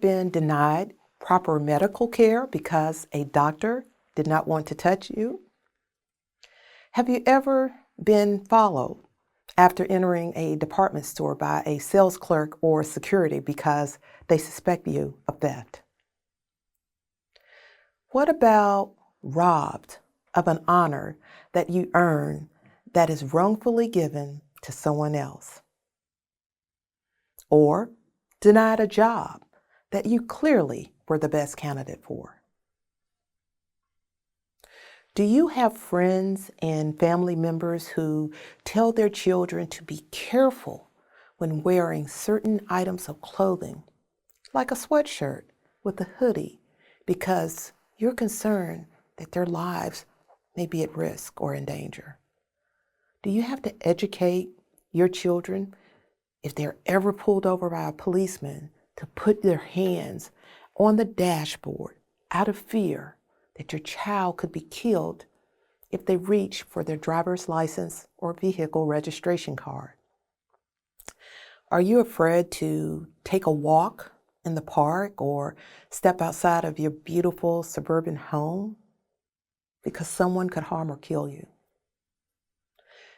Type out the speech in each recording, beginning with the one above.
been denied proper medical care because a doctor did not want to touch you? Have you ever been followed after entering a department store by a sales clerk or security because they suspect you of theft? What about robbed of an honor that you earn that is wrongfully given to someone else? Or denied a job that you clearly were the best candidate for? Do you have friends and family members who tell their children to be careful when wearing certain items of clothing, like a sweatshirt with a hoodie, because you're concerned that their lives may be at risk or in danger? Do you have to educate your children, if they're ever pulled over by a policeman, to put their hands on the dashboard out of fear that your child could be killed if they reach for their driver's license or vehicle registration card? Are you afraid to take a walk in the park or step outside of your beautiful suburban home because someone could harm or kill you?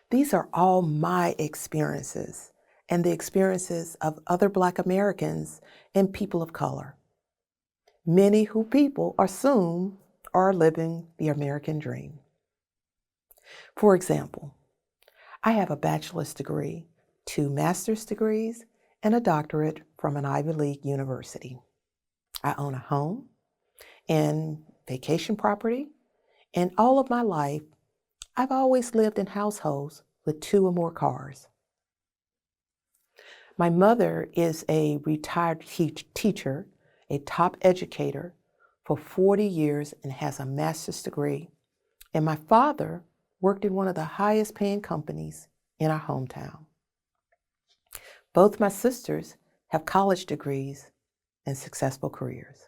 These are all my experiences and the experiences of other Black Americans and people of color, many who people assume are living the American dream. For example, I have a bachelor's degree, 2 master's degrees, and a doctorate from an Ivy League university. I own a home and vacation property, and all of my life, I've always lived in households with 2 or more cars. My mother is a retired teacher, a top educator for 40 years and has a master's degree. And my father worked in one of the highest paying companies in our hometown. Both my sisters have college degrees and successful careers.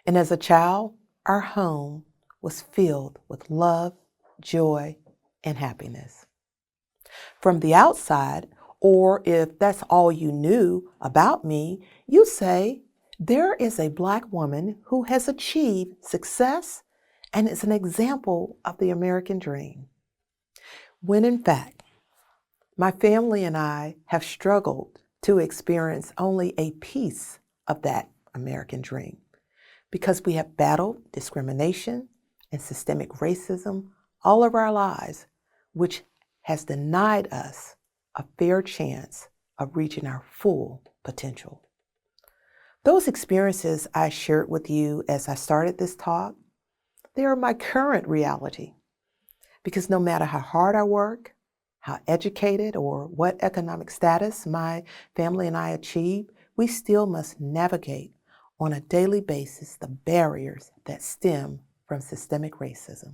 And as a child, our home was filled with love, joy, and happiness. From the outside, or if that's all you knew about me, you say, there is a Black woman who has achieved success and is an example of the American dream. When in fact, my family and I have struggled to experience only a piece of that American dream because we have battled discrimination and systemic racism all of our lives, which has denied us a fair chance of reaching our full potential. Those experiences I shared with you as I started this talk, they are my current reality, because no matter how hard I work, how educated, or what economic status my family and I achieve, we still must navigate on a daily basis the barriers that stem from systemic racism.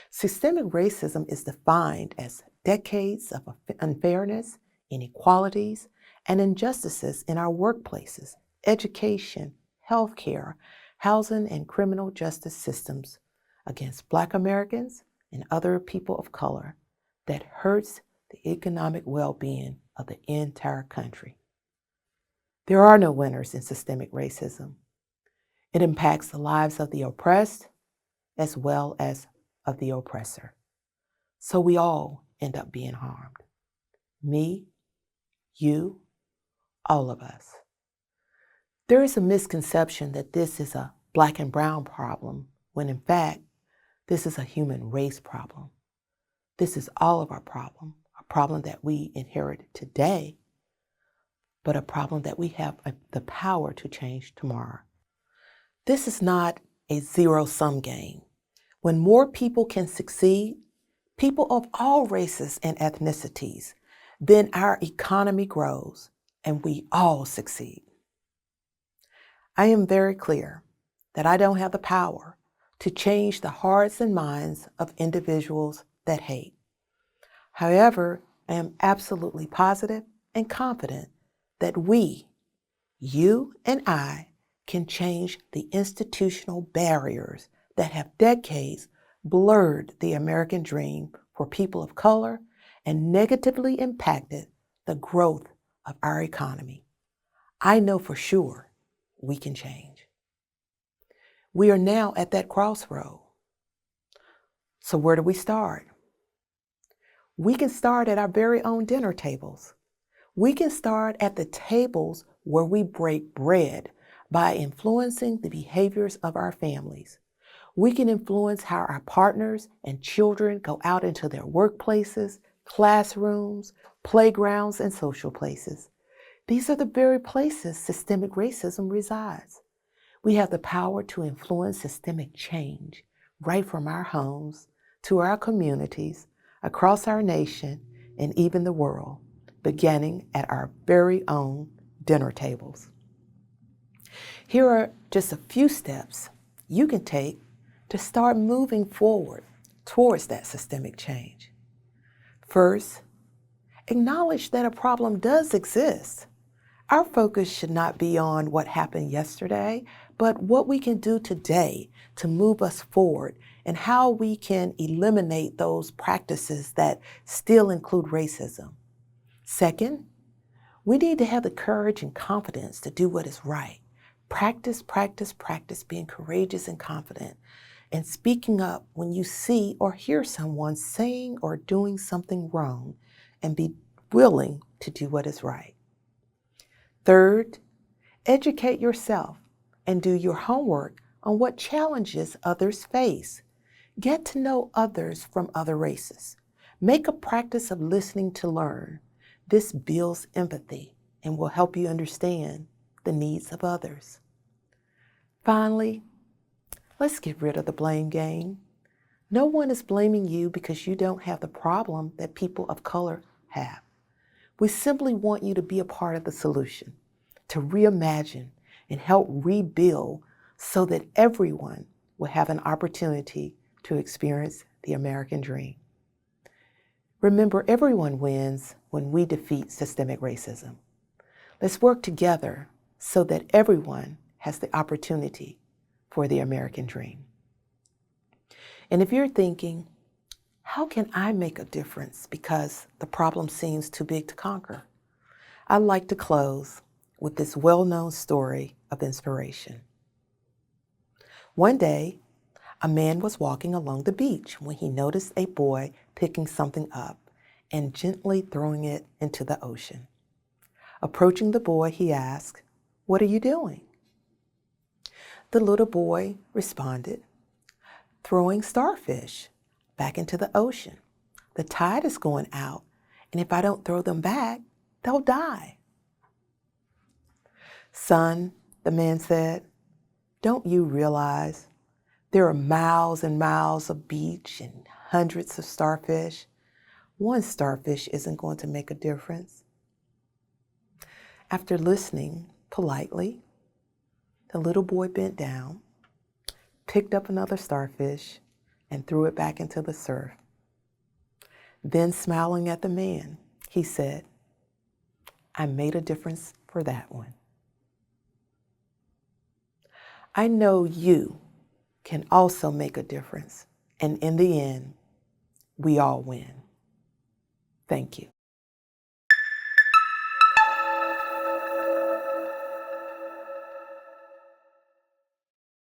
Systemic racism is defined as decades of unfairness, inequalities, and injustices in our workplaces, education, healthcare, housing, and criminal justice systems against Black Americans and other people of color that hurts the economic well-being of the entire country. There are no winners in systemic racism. It impacts the lives of the oppressed as well as of the oppressor. So we all end up being harmed. Me, you, all of us. There is a misconception that this is a Black and brown problem, when in fact, this is a human race problem. This is all of our problem, a problem that we inherit today, but a problem that we have the power to change tomorrow. This is not a zero-sum game. When more people can succeed, people of all races and ethnicities, then our economy grows and we all succeed. I am very clear that I don't have the power to change the hearts and minds of individuals that hate. However, I am absolutely positive and confident that we, you and I, can change the institutional barriers that have decades blurred the American dream for people of color and negatively impacted the growth of our economy. I know for sure we can change. We are now at that crossroad. So where do we start? We can start at our very own dinner tables. We can start at the tables where we break bread by influencing the behaviors of our families. We can influence how our partners and children go out into their workplaces, classrooms, playgrounds, and social places. These are the very places systemic racism resides. We have the power to influence systemic change right from our homes to our communities, across our nation, and even the world, beginning at our very own dinner tables. Here are just a few steps you can take to start moving forward towards that systemic change. First, acknowledge that a problem does exist. Our focus should not be on what happened yesterday, but what we can do today to move us forward and how we can eliminate those practices that still include racism. Second, we need to have the courage and confidence to do what is right. Practice, practice, practice being courageous and confident and speaking up when you see or hear someone saying or doing something wrong, and be willing to do what is right. Third, educate yourself and do your homework on what challenges others face. Get to know others from other races. Make a practice of listening to learn. This builds empathy and will help you understand the needs of others. Finally, let's get rid of the blame game. No one is blaming you because you don't have the problem that people of color have. We simply want you to be a part of the solution, to reimagine and help rebuild so that everyone will have an opportunity to experience the American dream. Remember, everyone wins when we defeat systemic racism. Let's work together so that everyone has the opportunity for the American dream. And if you're thinking, how can I make a difference because the problem seems too big to conquer? I'd like to close with this well-known story of inspiration. One day, a man was walking along the beach when he noticed a boy picking something up and gently throwing it into the ocean. Approaching the boy, he asked, "What are you doing?" The little boy responded, "Throwing starfish back into the ocean. The tide is going out, and if I don't throw them back, they'll die." "Son," the man said, "don't you realize there are miles and miles of beach and hundreds of starfish? One starfish isn't going to make a difference." After listening politely, the little boy bent down, picked up another starfish, and threw it back into the surf. Then, smiling at the man, he said, "I made a difference for that one." I know you can also make a difference, and in the end, we all win. Thank you.